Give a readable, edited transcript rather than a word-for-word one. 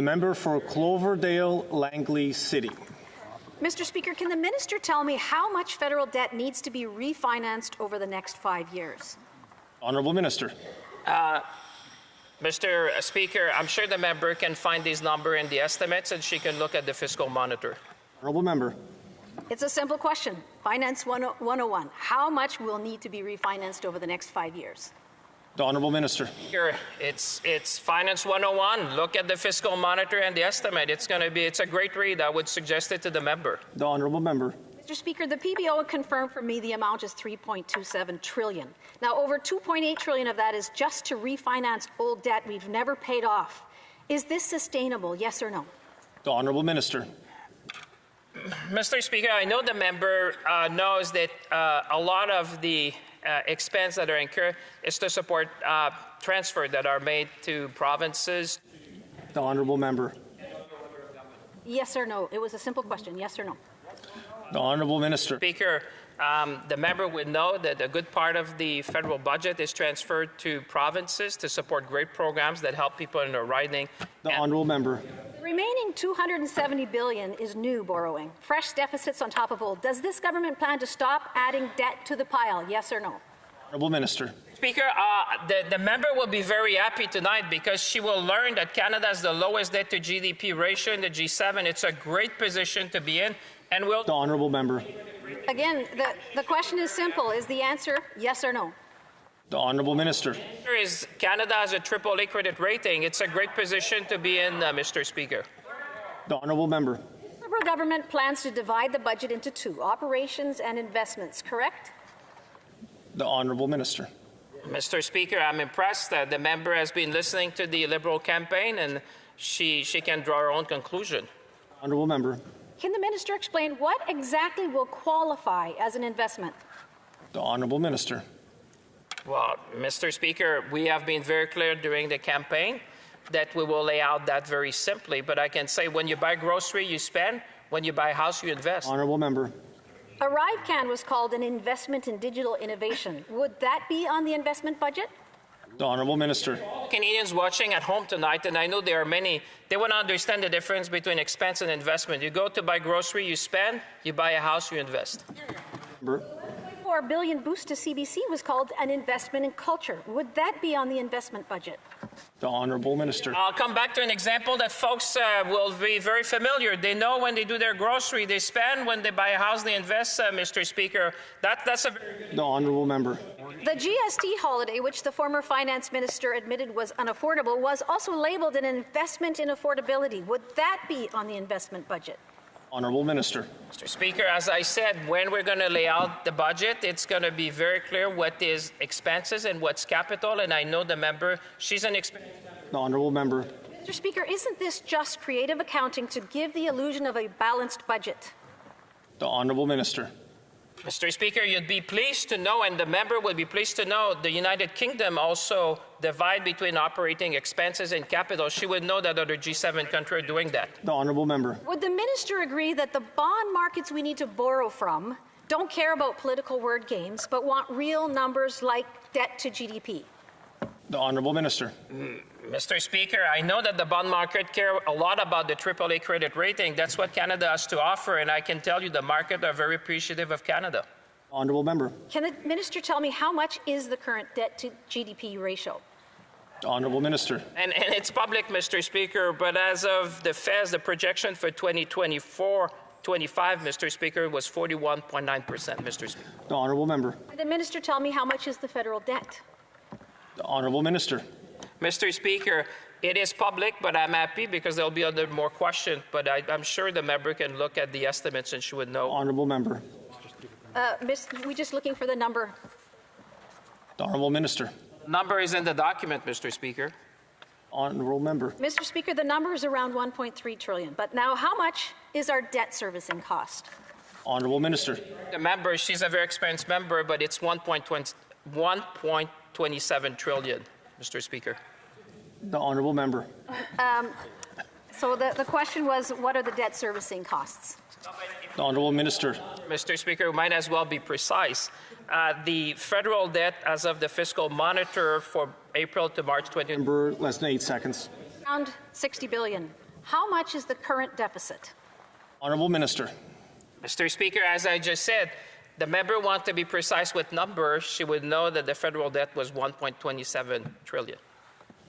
The member for Cloverdale Langley City. Mr. Speaker, can the minister tell me how much federal debt needs to be refinanced over the next 5 years? Honourable Minister. Mr. Speaker, I'm sure the member can find these numbers in the estimates and she can look at the fiscal monitor. Honourable Member. It's a simple question. Finance 101. How much will need to be refinanced over the next 5 years? The Honourable Minister. Here, it's Finance 101. Look at the fiscal monitor and the estimate. It's a great read. I would suggest it to the member. The Honourable Member. Mr. Speaker, the PBO confirmed for me the amount is $3.27 trillion. Now, over $2.8 trillion of that is just to refinance old debt we've never paid off. Is this sustainable, yes or no? The Honourable Minister. Mr. Speaker, I know the member knows that a lot of the expense that are incurred is to support transfer that are made to provinces. The Honourable Member. Yes or no? It was a simple question, yes or no? The Honourable Minister. Speaker, the member would know that a good part of the federal budget is transferred to provinces to support great programs that help people in their riding. The Honourable Member. The remaining $270 billion is new borrowing, fresh deficits on top of old. Does this government plan to stop adding debt to the pile, yes or no? Honourable Minister. Speaker, the member will be very happy tonight because she will learn that Canada has the lowest debt to GDP ratio in the G7. It's a great position to be in. And we'll. The Honourable Member. Again, the question is simple. Is the answer yes or no? The Honourable Minister. Is Canada has a AAA credit rating. It's a great position to be in, Mr. Speaker. The Honourable Member. The Liberal government plans to divide the budget into two, operations and investments, correct? The Honourable Minister. Mr. Speaker, I'm impressed that the member has been listening to the Liberal campaign and she can draw her own conclusion. Honourable Member. Can the minister explain what exactly will qualify as an investment? The Honourable Minister. Well, Mr. Speaker, we have been very clear during the campaign that we will lay out that very simply. But I can say when you buy grocery, you spend. When you buy a house, you invest. Honourable Member. ArriveCan was called an investment in digital innovation. Would that be on the investment budget? The Honourable Minister. Canadians watching at home tonight, and I know there are many, they want to understand the difference between expense and investment. You go to buy grocery, you spend. You buy a house, you invest. Member. $4 billion boost to CBC was called an investment in culture. Would that be on the investment budget? The Honourable Minister. I'll come back to an example that folks will be very familiar. They know when they do their grocery, they spend. When they buy a house, they invest, Mr. Speaker. That's a very good. The Honourable Member. The GST holiday, which the former finance minister admitted was unaffordable, was also labelled an investment in affordability. Would that be on the investment budget? Honourable Minister. Mr. Speaker, as I said, when we're going to lay out the budget, it's going to be very clear what is expenses and what's capital, and I know the member, she's an expense. The Honourable Member. Mr. Speaker, isn't this just creative accounting to give the illusion of a balanced budget? The Honourable Minister. Mr. Speaker, you'd be pleased to know, and the member will be pleased to know, the United Kingdom also divide between operating expenses and capital. She would know that other G7 countries are doing that. The Honourable Member. Would the minister agree that the bond markets we need to borrow from don't care about political word games, but want real numbers like debt to GDP? The Honourable Minister. Mr. Speaker, I know that the bond market care a lot about the AAA credit rating. That's what Canada has to offer, and I can tell you the market are very appreciative of Canada. Honourable Member. Can the minister tell me how much is the current debt to GDP ratio? The Honourable Minister. And it's public, Mr. Speaker, but as of the Feds, the projection for 2024-25, Mr. Speaker, was 41.9%, Mr. Speaker. The Honourable Member. Can the minister tell me how much is the federal debt? The Honourable Minister. Mr. Speaker, it is public, but I'm happy because there'll be other more questions, but I'm sure the member can look at the estimates and she would know. Honourable Member. We're just looking for the number. The Honourable Minister. Number is in the document, Mr. Speaker. Honourable Member. Mr. Speaker, the number is around $1.3 trillion. But now, how much is our debt servicing cost? Honourable Minister. The member, she's a very experienced member, but it's 1.27 trillion, Mr. Speaker. The Honourable Member. So the question was, what are the debt servicing costs? The Honourable Minister. Mr. Speaker, we might as well be precise. The federal debt as of the fiscal monitor for April to March 20. Member, less than 8 seconds. Around $60 billion. How much is the current deficit? Honorable Minister. Mr. Speaker, as I just said, the member want to be precise with numbers. She would know that the federal debt was 1.27 trillion.